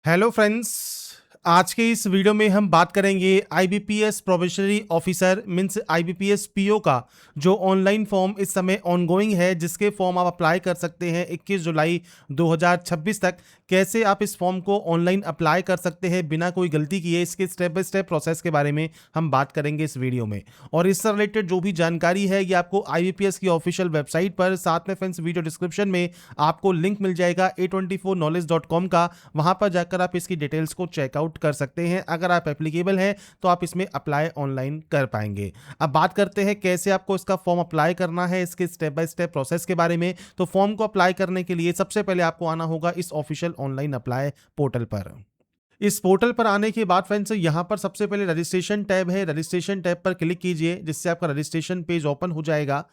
Hello friends. आज के इस वीडियो में हम बात करेंगे IBPS probationary officer means IBPS PO का जो ऑनलाइन फॉर्म इस समय ऑनगोइंग है, जिसके फॉर्म आप अप्लाई कर सकते हैं 21 जुलाई 2026 तक। कैसे आप इस फॉर्म को ऑनलाइन अप्लाई कर सकते हैं बिना कोई गलती किए, इसके स्टेप बाय स्टेप प्रोसेस के बारे में हम बात करेंगे इस वीडियो में। और इससे रिलेटेड जो भी जानकारी है ये आपको आईबीपीएस की ऑफिशियल वेबसाइट पर, साथ में फ्रेंड्स वीडियो डिस्क्रिप्शन में आपको लिंक मिल जाएगा a24knowledge.com का। वहां पर जाकर आप इसकी डिटेल्स को चेकआउट कर सकते हैं। अगर आप एप्लीकेबल हैं तो आप इसमें अप्लाई ऑनलाइन कर पाएंगे। अब बात करते हैं कैसे आपको इसका फॉर्म अप्लाई करना है, इसके स्टेप बाय स्टेप प्रोसेस के बारे में। तो फॉर्म को अप्लाई करने के लिए सबसे पहले आपको आना होगा इस ऑफिशियल ऑनलाइन अप्लाई पोर्टल पर। इस पोर्टल पर आने के बाद फ्रेंड्स यहाँ पर सबसे पहले रजिस्ट्रेशन टैब है, रजिस्ट्रेशन टैब पर क्लिक कीजिए जिससे आपका रजिस्ट्रेशन पेज ओपन हो जाएगा।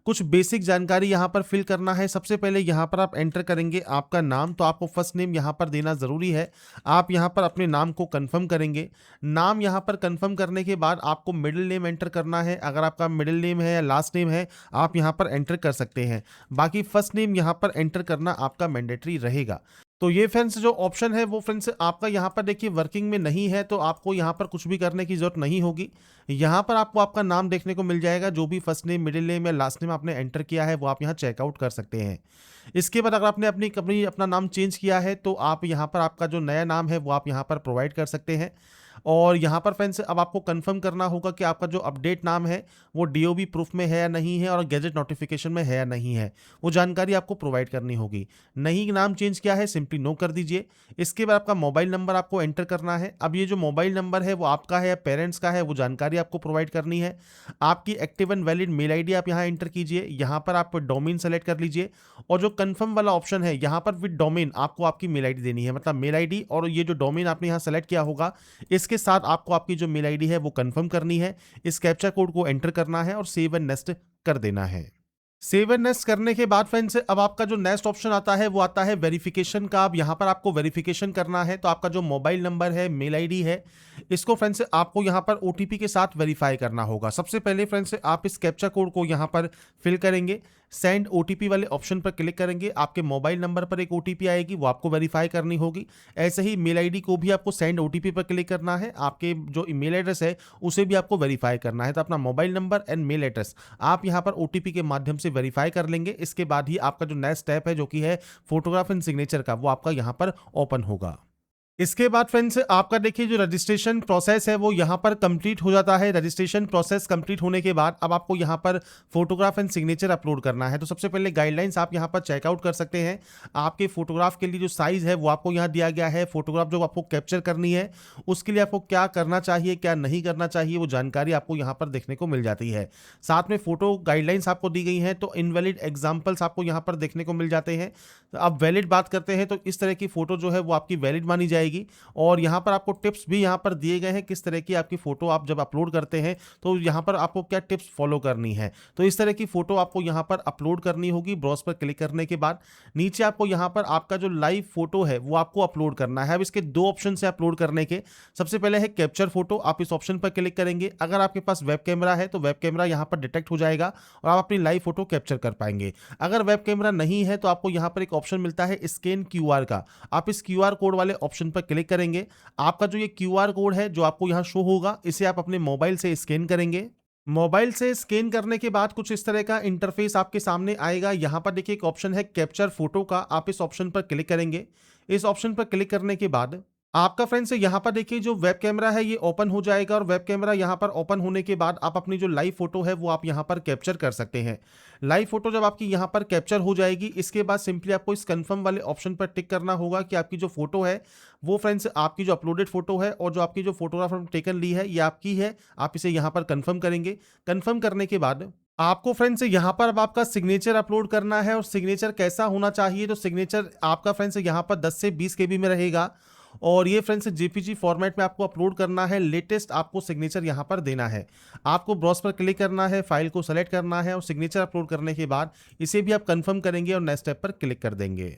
कुछ बेसिक जानकारी यहाँ पर फिल करना है। सबसे पहले यहाँ पर आप एंटर करेंगे आपका नाम, तो आपको फर्स्ट नेम यहाँ पर देना ज़रूरी है। आप यहाँ पर अपने नाम को कंफर्म करेंगे। नाम यहाँ पर कंफर्म करने के बाद आपको मिडिल नेम एंटर करना है। अगर आपका मिडिल नेम है या लास्ट नेम है आप यहाँ पर एंटर कर सकते हैं। बाकी फर्स्ट नेम यहाँ पर एंटर करना आपका मैंडेटरी रहेगा। तो ये फ्रेंड्स जो ऑप्शन है वो फ्रेंड्स आपका यहाँ पर देखिए वर्किंग में नहीं है, तो आपको यहाँ पर कुछ भी करने की जरूरत नहीं होगी। यहाँ पर आपको आपका नाम देखने को मिल जाएगा। जो भी फर्स्ट नेम, मिडिल नेम या लास्ट नेम आपने एंटर किया है वो आप यहाँ चेकआउट कर सकते हैं। इसके बाद अगर आपने अपना नाम चेंज किया है तो आप यहाँ पर आपका जो नया नाम है वो आप यहाँ पर प्रोवाइड कर सकते हैं। और यहाँ पर फ्रेंड्स अब आपको कंफर्म करना होगा कि आपका जो अपडेट नाम है वो डीओबी प्रूफ में है या नहीं है, और गैजेट नोटिफिकेशन में है या नहीं है, वो जानकारी आपको प्रोवाइड करनी होगी। नहीं नाम चेंज किया है सिंपली नो कर दीजिए। इसके बाद आपका मोबाइल नंबर आपको एंटर करना है। अब ये जो मोबाइल नंबर है वो आपका है या पेरेंट्स का है, वो जानकारी आपको प्रोवाइड करनी है। आपकी active and valid mail ID आप यहाँ एंटर कीजिए। यहाँ पर आप डोमेन सेलेक्ट कर लीजिए, और जो कंफर्म वाला ऑप्शन है यहाँ पर विद डोमेन आपको आपकी मेल आईडी देनी है, मतलब मेल आईडी और ये जो डोमेन आपने यहाँ सेलेक्ट किया होगा इसके साथ आपको आपकी जो मेल आईडी है वो कंफर्म करनी है। इस कैप्चा कोड को एंटर करना है और सेव एंड नेक्स्ट कर देना है। सेव एंड नेक्स्ट करने के बाद फ्रेंड्स अब आपका जो नेक्स्ट ऑप्शन आता है वो आता है वेरिफिकेशन का। अब यहाँ पर आपको वेरिफिकेशन करना है, तो आपका जो मोबाइल नंबर है, मेल आईडी है, इसको फ्रेंड्स आपको यहाँ पर ओटीपी के साथ वेरीफाई करना होगा। सबसे पहले फ्रेंड्स आप इस कैप्चा कोड को यहाँ पर फिल करेंगे, सेंड ओटीपी वाले ऑप्शन पर क्लिक करेंगे। आपके मोबाइल नंबर पर एक ओटीपी आएगी, वो आपको वेरीफाई करनी होगी। ऐसे ही मेल आईडी को भी आपको सेंड ओटीपी पर क्लिक करना है। आपके जो ईमेल एड्रेस है उसे भी आपको वेरीफाई करना है। तो अपना mobile number and mail address आप यहाँ पर ओटीपी के माध्यम से वेरीफाई कर लेंगे। इसके बाद ही आपका जो नेक्स्ट स्टेप है जो कि है फोटोग्राफ एंड सिग्नेचर का, वो आपका यहाँ पर ओपन होगा। इसके बाद फ्रेंड्स आपका देखिए जो रजिस्ट्रेशन प्रोसेस है वो यहाँ पर कंप्लीट हो जाता है। रजिस्ट्रेशन प्रोसेस कंप्लीट होने के बाद अब आपको यहाँ पर फोटोग्राफ एंड सिग्नेचर अपलोड करना है। तो सबसे पहले गाइडलाइंस आप यहाँ पर चेकआउट कर सकते हैं। आपके फोटोग्राफ के लिए जो साइज है वो आपको यहाँ दिया गया है। फोटोग्राफ जो आपको कैप्चर करनी है उसके लिए आपको क्या करना चाहिए, क्या नहीं करना चाहिए, वो जानकारी आपको यहाँ पर देखने को मिल जाती है। साथ में फोटो गाइडलाइंस आपको दी गई हैं, तो इनवैलिड एग्जाम्पल्स आपको यहाँ पर देखने को मिल जाते हैं। अब वैलिड बात करते हैं तो इस तरह की फोटो जो है वो आपकी वैलिड मानी जाएगी। और यहां पर आपको टिप्स भी यहां पर दिए गए हैं किस तरह की आपकी फोटो आप जब अपलोड करते हैं तो यहां पर आपको क्या टिप्स फॉलो करनी है। तो इस तरह की फोटो आपको यहां पर अपलोड करनी होगी। ब्राउज पर क्लिक करने के बाद नीचे आपको यहां पर आपका जो लाइव फोटो है वो आपको अपलोड करना है। अब इसके दो ऑप्शन है अपलोड करने के। सबसे पहले है कैप्चर फोटो, आप इस ऑप्शन पर क्लिक करेंगे। अगर आपके पास वेब कैमरा है तो वेब कैमरा यहां पर डिटेक्ट हो जाएगा और आप अपनी लाइव फोटो कैप्चर कर पाएंगे। अगर वेब कैमरा नहीं है तो आपको यहां पर एक ऑप्शन मिलता है स्कैन क्यूआर का, आप इस क्यूआर कोड वाले ऑप्शन पर क्लिक करेंगे। आपका जो ये क्यूआर कोड है जो आपको यहां शो होगा इसे आप अपने मोबाइल से स्कैन करेंगे। मोबाइल से स्कैन करने के बाद कुछ इस तरह का इंटरफेस आपके सामने आएगा। यहां पर देखिए एक ऑप्शन है कैप्चर फोटो का, आप इस ऑप्शन पर क्लिक करेंगे। इस ऑप्शन पर क्लिक करने के बाद आपका फ्रेंड्स यहाँ पर देखिए जो वेब कैमरा है ये ओपन हो जाएगा, और वेब कैमरा यहाँ पर ओपन होने के बाद आप अपनी जो लाइव फोटो है वो आप यहाँ पर कैप्चर कर सकते हैं। लाइव फोटो जब आपकी यहाँ पर कैप्चर हो जाएगी इसके बाद सिंपली आपको इस कंफर्म वाले ऑप्शन पर टिक करना होगा कि आपकी जो फोटो है वो फ्रेंड्स आपकी जो अपलोडेड फोटो है और जो आपकी जो फोटोग्राफ टेकन ली है ये आपकी है। आप इसे यहाँ पर कंफर्म करेंगे। कंफर्म करने के बाद आपको फ्रेंड्स यहाँ पर अब आपका सिग्नेचर अपलोड करना है, और सिग्नेचर कैसा होना चाहिए तो सिग्नेचर आपका फ्रेंड्स यहाँ पर 10 से 20 KB में रहेगा, और ये फ्रेंड्स जेपीजी फॉर्मेट में आपको अपलोड करना है। लेटेस्ट आपको सिग्नेचर यहाँ पर देना है। आपको ब्राउज पर क्लिक करना है, फाइल को सेलेक्ट करना है और सिग्नेचर अपलोड करने के बाद इसे भी आप कंफर्म करेंगे और नेक्स्ट स्टेप पर क्लिक कर देंगे।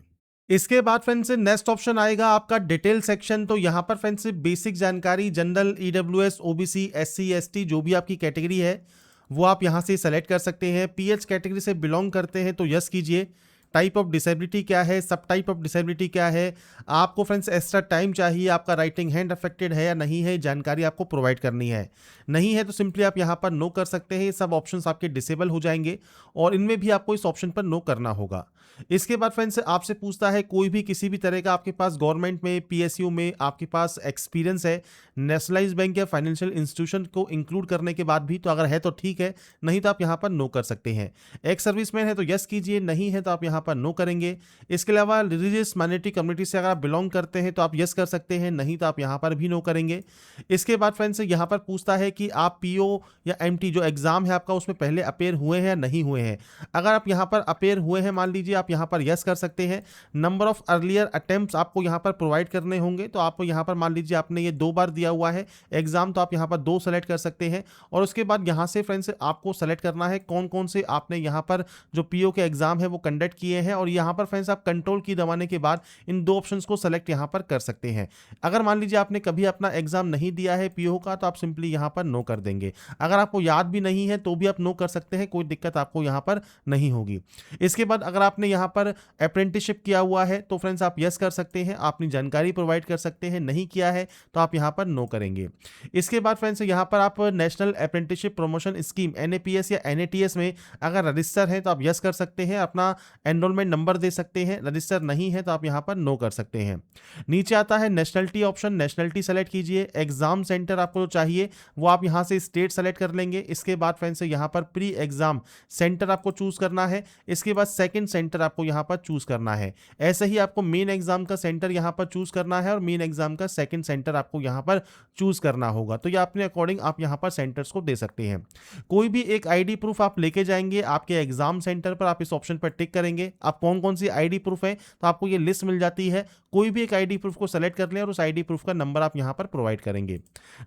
इसके बाद फ्रेंड्स नेक्स्ट ऑप्शन आएगा आपका डिटेल सेक्शन। तो यहाँ पर फ्रेंड्स बेसिक जानकारी general, EWS, OBC, SC, ST जो भी आपकी कैटेगरी है वो आप यहाँ से सेलेक्ट कर सकते हैं। पीएच कैटेगरी से बिलोंग करते हैं तो यस कीजिए। टाइप ऑफ डिसेबिलिटी क्या है, सब टाइप ऑफ डिसेबिलिटी क्या है, आपको फ्रेंड्स एक्स्ट्रा टाइम चाहिए, आपका राइटिंग हैंड अफेक्टेड है या नहीं है, जानकारी आपको प्रोवाइड करनी है। नहीं है तो सिंपली आप यहाँ पर नो कर सकते हैं। ये सब ऑप्शंस आपके डिसेबल हो जाएंगे और इनमें भी आपको इस ऑप्शन पर नो करना होगा। इसके बाद फ्रेंड्स आपसे पूछता है कोई भी किसी भी तरह का आपके पास गवर्नमेंट में, पीएसयू में आपके पास एक्सपीरियंस है नेशनलाइज्ड बैंक या फाइनेंशियल इंस्टीट्यूशन को इंक्लूड करने के बाद भी, तो अगर है तो ठीक है, नहीं तो आप यहाँ पर नो कर सकते हैं। एक्स सर्विसमैन है तो यस कीजिए, नहीं है तो आप यहाँ पर नो करेंगे। इसके अलावा रिलीजियस माइनॉरिटी कम्युनिटी से अगर आप बिलोंग करते हैं तो आप यस कर सकते हैं, नहीं तो आप यहाँ पर भी नो करेंगे। इसके बाद फ्रेंड्स यहाँ पर पूछता है कि आप पीओ या एमटी जो एग्जाम है आपका उसमें पहले अपेयर हुए हैं या नहीं हुए हैं। अगर आप यहाँ पर अपेयर हुए हैं मान लीजिए, आप यहाँ पर यस कर सकते हैं। नंबर ऑफ अर्लियर अटेम्प्ट्स आपको यहाँ पर प्रोवाइड करने होंगे, तो आपको यहाँ पर मान लीजिए आपने ये 2 बार दिया हुआ है एग्जाम, तो आप यहाँ पर 2 सेलेक्ट कर सकते हैं। और उसके बाद यहाँ से फ्रेंड्स आपको सेलेक्ट करना है कौन कौन से आपने यहाँ पर जो पीओ के एग्जाम है वो कंडक्ट किए हैं, और यहाँ पर फ्रेंड्स आप कंट्रोल की दबाने के बाद इन 2 ऑप्शंस को सेलेक्ट यहाँ पर कर सकते हैं। अगर मान लीजिए आपने कभी अपना एग्जाम नहीं दिया है पीओ का, तो आप सिंपली यहाँ पर नो कर देंगे। अगर आपको याद भी नहीं है तो भी आप नो कर सकते हैं, कोई दिक्कत आपको यहाँ पर नहीं होगी। इसके बाद अगर आपने यहाँ पर अप्रेंटिसशिप किया हुआ है तो फ्रेंड्स आप यस कर सकते हैं, अपनी जानकारी प्रोवाइड कर सकते हैं। नहीं किया है तो आप यहाँ पर नो करेंगे। इसके बाद फ्रेंड्स यहाँ पर आप नेशनल अप्रेंटिसशिप प्रमोशन स्कीम एनएपीएस या एनएटीएस में अगर रजिस्टर है तो आप यस कर सकते हैं, अपना एनरोलमेंट नंबर दे सकते हैं। रजिस्टर नहीं है तो आप यहाँ पर नो कर सकते हैं। नीचे आता है नेशनलिटी ऑप्शन, नेशनलिटी सेलेक्ट कीजिए। एग्जाम सेंटर आपको जो चाहिए वो आप यहाँ से स्टेट सेलेक्ट कर लेंगे। इसके बाद फ्रेंड्स यहाँ पर प्री एग्जाम सेंटर आपको चूज करना है। इसके बाद सेकंड सेंटर आपको यहाँ पर चूज करना है। ऐसे ही आपको मेन एग्जाम का सेंटर यहाँ पर चूज करना है और मेन एग्जाम का सेकंड सेंटर आपको यहाँ पर चूज करना होगा। तो ये अपने अकॉर्डिंग आप यहाँ पर सेंटर्स को दे सकते हैं। कोई भी एक आईडी प्रूफ आप लेके जाएंगे आपके एग्जाम सेंटर पर, आप इस ऑप्शन पर टिक करेंगे। आप कौन कौन सी आईडी प्रूफ है तो आपको ये लिस्ट मिल जाती है। कोई भी एक आईडी प्रूफ को सेलेक्ट कर लें और उस आईडी प्रूफ का नंबर आप यहाँ पर प्रोवाइड करेंगे।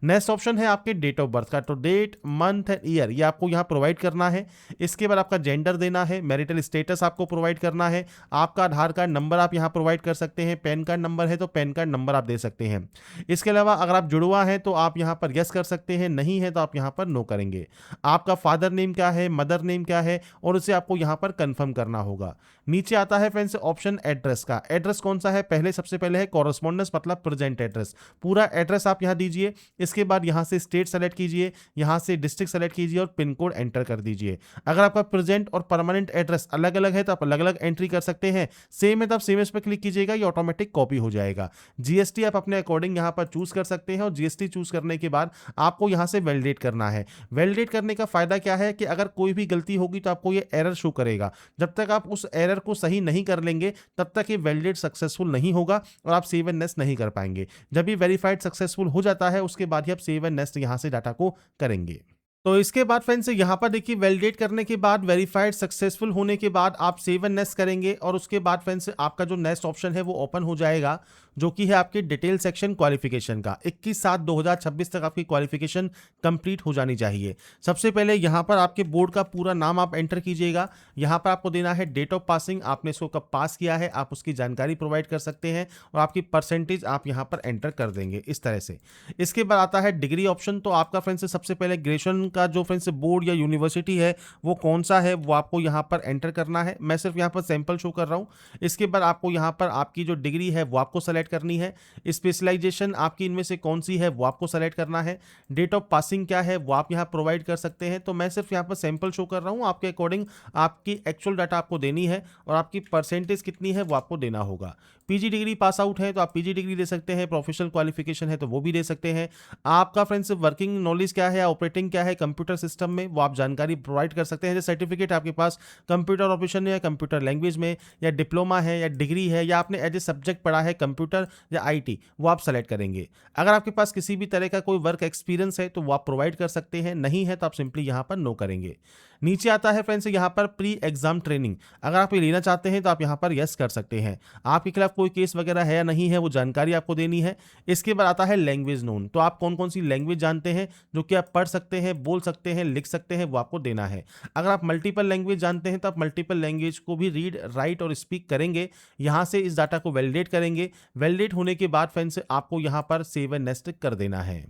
नेक्स्ट ऑप्शन है आपके डेट ऑफ बर्थ का, तो डेट, मंथ एंड ईयर ये आपको यहाँ प्रोवाइड करना है। इसके बाद आपका जेंडर देना है, मैरिटल स्टेटस आपको प्रोवाइड करना है, आपका आधार कार्ड नंबर आप यहाँ प्रोवाइड कर सकते हैं। पैन कार्ड नंबर है तो पैन कार्ड नंबर आप दे सकते हैं। इसके अलावा अगर आप जुड़वा हैं तो आप यहाँ पर यस कर सकते हैं, नहीं है तो आप यहाँ पर नो करेंगे। आपका फादर नेम क्या है, मदर नेम क्या है, और उसे आपको यहाँ पर कंफर्म करना होगा। नीचे आता है फ्रेंड्स ऑप्शन एड्रेस का। एड्रेस कौन सा है, पहले सबसे पहले है कॉरेस्पॉन्डेंस मतलब प्रेजेंट एड्रेस। पूरा एड्रेस आप यहाँ दीजिए। इसके बाद यहाँ से स्टेट सेलेक्ट कीजिए, यहाँ से डिस्ट्रिक्ट सेलेक्ट कीजिए और पिन कोड एंटर कर दीजिए। अगर आपका प्रेजेंट और परमानेंट एड्रेस अलग अलग है तो आप अलग अलग एंट्री कर सकते हैं। सेम है तो आप सेम इस पर क्लिक कीजिएगा, ये ऑटोमेटिक कॉपी हो जाएगा। जीएसटी आप अपने अकॉर्डिंग यहाँ पर चूज कर सकते हैं और जीएसटी चूज करने के बाद आपको यहाँ से वैलिडेट करना है। वैलिडेट करने का फायदा क्या है कि अगर कोई भी गलती होगी तो आपको ये एरर शो करेगा। जब तक आप उस एरर को सही नहीं कर लेंगे तब तक ये वैलिडेट सक्सेसफुल नहीं होगा और आप सेव एंड नेक्स्ट नहीं कर पाएंगे। जब ये वेरीफाइड सक्सेसफुल हो जाता है उसके बाद ही आप सेव एंड नेक्स्ट यहाँ से डाटा को करेंगे। तो इसके बाद फ्रेंड्स यहाँ पर देखिए वैलिडेट करने के बाद, वेरीफाइड सक्सेसफुल होने के बाद आप सेव एंड नेक्स्ट करेंगे और उसके बाद फ्रेंड्स आपका जो नेक्स्ट ऑप्शन है वो ओपन हो जाएगा, जो कि है आपके डिटेल सेक्शन क्वालिफिकेशन का। 21/7/2026 तक आपकी क्वालिफिकेशन कंप्लीट हो जानी चाहिए। सबसे पहले यहाँ पर आपके बोर्ड का पूरा नाम आप एंटर कीजिएगा। यहाँ पर आपको देना है डेट ऑफ पासिंग, आपने इसको कब पास किया है आप उसकी जानकारी प्रोवाइड कर सकते हैं और आपकी परसेंटेज आप यहाँ पर एंटर कर देंगे इस तरह से। इसके बाद आता है डिग्री ऑप्शन। तो आपका फ्रेंड्स सबसे पहले ग्रेजुएशन का जो फ्रेंड्स बोर्ड या यूनिवर्सिटी है वो कौन सा है वो आपको यहाँ पर एंटर करना है। मैं सिर्फ यहाँ पर सैंपल शो कर रहा हूँ। इसके बाद आपको यहाँ पर आपकी जो डिग्री है वो आपको सेलेक्ट करनी है। स्पेशलाइजेशन आपकी इनमें से कौन सी है वो आपको सेलेक्ट करना है। डेट ऑफ पासिंग क्या है वो आप यहाँ प्रोवाइड कर सकते हैं। तो मैं सिर्फ यहाँ पर सैंपल शो कर रहा हूँ, आपके अकॉर्डिंग आपकी एक्चुअल डाटा आपको देनी है और आपकी परसेंटेज कितनी है वो आपको देना होगा। पीजी डिग्री पास आउट है तो आप पीजी डिग्री दे सकते हैं, प्रोफेशनल क्वालिफिकेशन है तो वो भी दे सकते हैं। आपका फ्रेंड्स वर्किंग नॉलेज क्या है, ऑपरेटिंग क्या है कंप्यूटर सिस्टम में वो आप जानकारी प्रोवाइड कर सकते हैं। जैसे सर्टिफिकेट आपके पास कंप्यूटर ऑपरेशन या कंप्यूटर लैंग्वेज में, या डिप्लोमा है या डिग्री है, या आपने एज ए सब्जेक्ट पढ़ा है कंप्यूटर या आईटी, वो आप सेलेक्ट करेंगे। अगर आपके पास किसी भी तरह का कोई वर्क एक्सपीरियंस है तो वो आप प्रोवाइड कर सकते हैं, नहीं है तो आप सिंपली यहाँ पर नो करेंगे। नीचे आता है फ्रेंड्स यहाँ पर प्री एग्जाम ट्रेनिंग। अगर आप ये लेना चाहते हैं तो आप यहाँ पर यस कर सकते हैं। आपके खिलाफ कोई केस वगैरह है या नहीं है वो जानकारी आपको देनी है। इसके बाद आता है लैंग्वेज नोन। तो आप कौन कौन सी लैंग्वेज जानते हैं जो कि आप पढ़ सकते हैं, बोल सकते हैं, लिख सकते हैं, वो आपको देना है। अगर आप मल्टीपल लैंग्वेज जानते हैं तो आप मल्टीपल लैंग्वेज को भी रीड, राइट और स्पीक करेंगे। यहाँ से इस डाटा को वैलिडेट करेंगे। वैलिडेट होने के बाद फ्रेंड्स आपको यहाँ पर सेव एंड नेक्स्ट कर देना है।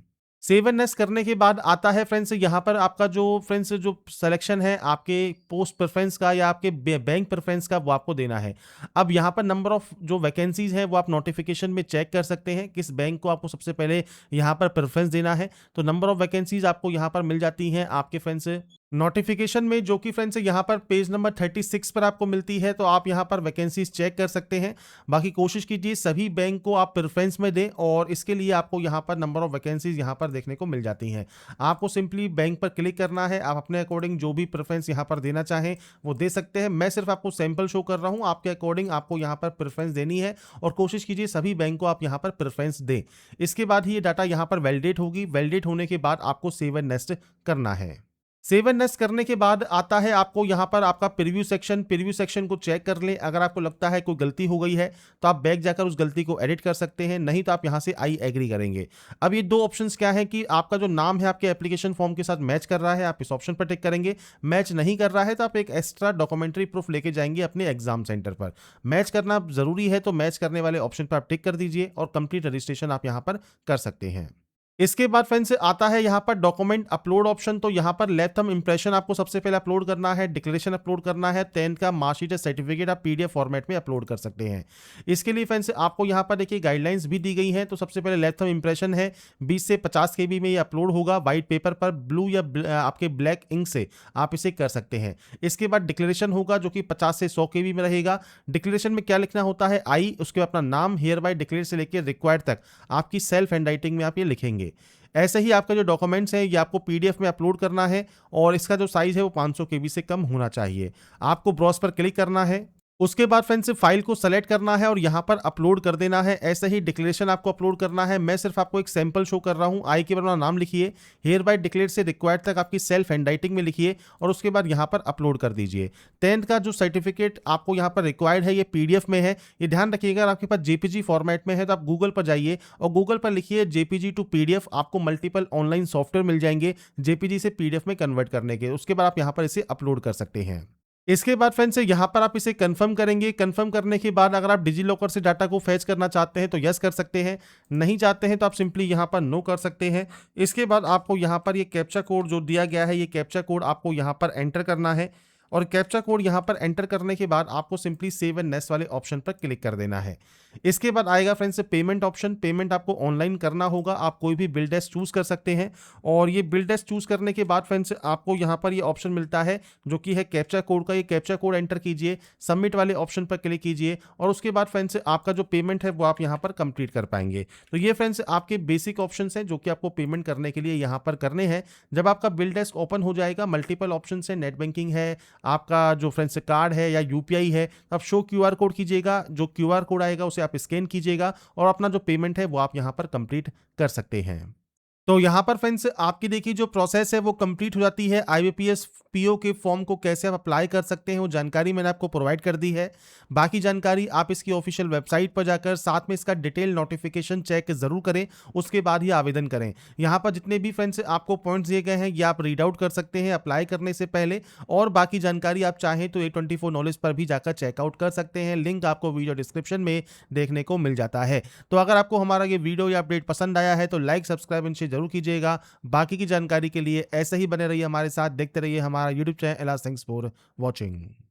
सेव एंड नेक्स्ट करने के बाद आता है फ्रेंड्स यहाँ पर आपका जो फ्रेंड्स जो सिलेक्शन है आपके पोस्ट प्रेफरेंस का या आपके बैंक प्रेफरेंस का, वो आपको देना है। अब यहाँ पर नंबर ऑफ जो वैकेंसीज है वो आप नोटिफिकेशन में चेक कर सकते हैं किस बैंक को आपको सबसे पहले यहाँ पर प्रेफरेंस देना है। तो नंबर ऑफ वैकेंसीज आपको यहाँ पर मिल जाती हैं आपके फ्रेंड्स नोटिफिकेशन में, जो कि फ्रेंड्स यहाँ पर पेज नंबर 36 पर आपको मिलती है। तो आप यहाँ पर वैकेंसीज चेक कर सकते हैं। बाकी कोशिश कीजिए सभी बैंक को आप प्रेफरेंस में दें और इसके लिए आपको यहाँ पर नंबर ऑफ वैकेंसीज यहाँ पर देखने को मिल जाती हैं। आपको सिंपली बैंक पर क्लिक करना है, आप अपने अकॉर्डिंग जो भी प्रेफरेंस यहाँ पर देना चाहें वो दे सकते हैं। मैं सिर्फ आपको सैंपल शो कर रहा हूँ, आपके अकॉर्डिंग आपको यहाँ पर प्रेफरेंस देनी है और कोशिश कीजिए सभी बैंक को आप यहाँ पर प्रेफरेंस दें। इसके बाद ही ये डाटा यहाँ पर वैलिडेट होगी। वैलिडेट होने के बाद आपको सेव एंड नेक्स्ट करना है। सेव एंड नेक्स्ट करने के बाद आता है आपको यहाँ पर आपका प्रीव्यू सेक्शन। प्रीव्यू सेक्शन को चेक कर लें, अगर आपको लगता है कोई गलती हो गई है तो आप बैक जाकर उस गलती को एडिट कर सकते हैं, नहीं तो आप यहाँ से आई एग्री करेंगे। अब ये दो ऑप्शंस क्या है कि आपका जो नाम है आपके एप्लीकेशन फॉर्म के साथ मैच कर रहा है, आप इस ऑप्शन पर टिक करेंगे। मैच नहीं कर रहा है तो आप एक एक्स्ट्रा डॉक्यूमेंट्री प्रूफ लेके जाएंगे अपने एग्जाम सेंटर पर। मैच करना जरूरी है तो मैच करने वाले ऑप्शन पर आप टिक कर दीजिए और कंप्लीट रजिस्ट्रेशन आप यहाँ पर कर सकते हैं। इसके बाद फ्रेंड्स आता है यहाँ पर डॉक्यूमेंट अपलोड ऑप्शन। तो यहाँ पर लेफ्ट थंब इंप्रेशन आपको सबसे पहले अपलोड करना है, डिक्लेरेशन अपलोड करना है, 10th का मार्कशीट या सर्टिफिकेट आप पीडीएफ फॉर्मेट में अपलोड कर सकते हैं। इसके लिए फ्रेंड्स आपको यहाँ पर देखिए गाइडलाइंस भी दी गई हैं। तो सबसे पहले लेफ्ट थंब इंप्रेशन है 20 से 50 KB में ये अपलोड होगा, व्हाइट पेपर पर ब्लू या आपके ब्लैक इंक से आप इसे कर सकते हैं। इसके बाद डिक्लेरेशन होगा जो कि 50 से 100 KB में रहेगा। डिक्लेरेशन में क्या लिखना होता है, आई, उसके बाद अपना नाम, हियर बाय डिक्लेयर से लेकर रिक्वायर्ड तक आपकी सेल्फ हैंड राइटिंग में आप ये लिखेंगे। ऐसे ही आपका जो डॉक्यूमेंट्स है ये आपको पीडीएफ में अपलोड करना है और इसका जो साइज है वो 500 KB से कम होना चाहिए। आपको ब्राउज़ पर क्लिक करना है, उसके बाद फ्रेंड्स फाइल को सेलेक्ट करना है और यहाँ पर अपलोड कर देना है। ऐसे ही डिक्लेरेशन आपको अपलोड करना है। मैं सिर्फ आपको एक सैंपल शो कर रहा हूँ। आई के बाद अपना नाम लिखिए, हियर बाय डिक्लेयर से रिक्वायर्ड तक आपकी सेल्फ हैंड राइटिंग में लिखिए और उसके बाद यहाँ पर अपलोड कर दीजिए। 10th का जो सर्टिफिकेट आपको यहाँ पर रिक्वायर्ड है ये पीडीएफ में है। ये ध्यान रखिएगा, अगर आपके पास जेपीजी फॉर्मेट में है तो आप गूगल पर जाइए और गूगल पर लिखिए जेपीजी टू पीडीएफ। आपको मल्टीपल ऑनलाइन सॉफ्टवेयर मिल जाएंगे जेपीजी से पीडीएफ में कन्वर्ट करने के। उसके बाद आप यहाँ पर इसे अपलोड कर सकते हैं। इसके बाद फ्रेंड्स यहाँ पर आप इसे कंफर्म करेंगे। कंफर्म करने के बाद अगर आप डिजी लॉकर से डाटा को फैच करना चाहते हैं तो यस कर सकते हैं, नहीं चाहते हैं तो आप सिंपली यहाँ पर नो कर सकते हैं। इसके बाद आपको यहाँ पर ये कैप्चा कोड जो दिया गया है, ये कैप्चा कोड आपको यहाँ पर एंटर करना है और कैप्चा कोड यहाँ पर एंटर करने के बाद आपको सिंपली सेव एंड नेक्स्ट वाले ऑप्शन पर क्लिक कर देना है। इसके बाद आएगा फ्रेंड्स पेमेंट ऑप्शन। पेमेंट आपको ऑनलाइन करना होगा। आप कोई भी बिल डेस्क चूज कर सकते हैं और ये बिल डेस्क चूज करने के बाद फ्रेंड्स आपको यहाँ पर ये ऑप्शन मिलता है जो कि है कैप्चा कोड का। ये कैप्चा कोड एंटर कीजिए, सबमिट वाले ऑप्शन पर क्लिक कीजिए और उसके बाद फ्रेंड्स आपका जो पेमेंट है वो आप यहाँ पर कंप्लीट कर पाएंगे। तो ये फ्रेंड्स आपके बेसिक ऑप्शन हैं जो कि आपको पेमेंट करने के लिए यहाँ पर करने हैं। जब आपका बिल डेस्क ओपन हो जाएगा, मल्टीपल ऑप्शन है, नेट बैंकिंग है, आपका जो फ्रेंड्स कार्ड है या यूपीआई है, तो आप शो क्यूआर कोड कीजिएगा। जो क्यूआर कोड आएगा उसे आप स्कैन कीजिएगा और अपना जो पेमेंट है वो आप यहां पर कंप्लीट कर सकते हैं। तो यहाँ पर फ्रेंड्स आपकी देखिए जो प्रोसेस है वो कंप्लीट हो जाती है। आईबीपीएस पीओ के फॉर्म को कैसे आप अप्लाई कर सकते हैं वो जानकारी मैंने आपको प्रोवाइड कर दी है। बाकी जानकारी आप इसकी ऑफिशियल वेबसाइट पर जाकर साथ में इसका डिटेल नोटिफिकेशन चेक जरूर करें, उसके बाद ही आवेदन करें। यहाँ पर जितने भी फ्रेंड्स आपको पॉइंट्स दिए गए हैं ये आप रीड आउट कर सकते हैं अप्लाई करने से पहले, और बाकी जानकारी आप चाहें तो A24 नॉलेज पर भी जाकर चेकआउट कर सकते हैं। लिंक आपको वीडियो डिस्क्रिप्शन में देखने को मिल जाता है। तो अगर आपको हमारा ये वीडियो या अपडेट पसंद आया है तो लाइक सब्सक्राइब इनसे जरूर कीजिएगा। बाकी की जानकारी के लिए ऐसे ही बने रहिए हमारे साथ, देखते रहिए हमारा YouTube channel. Thanks for watching.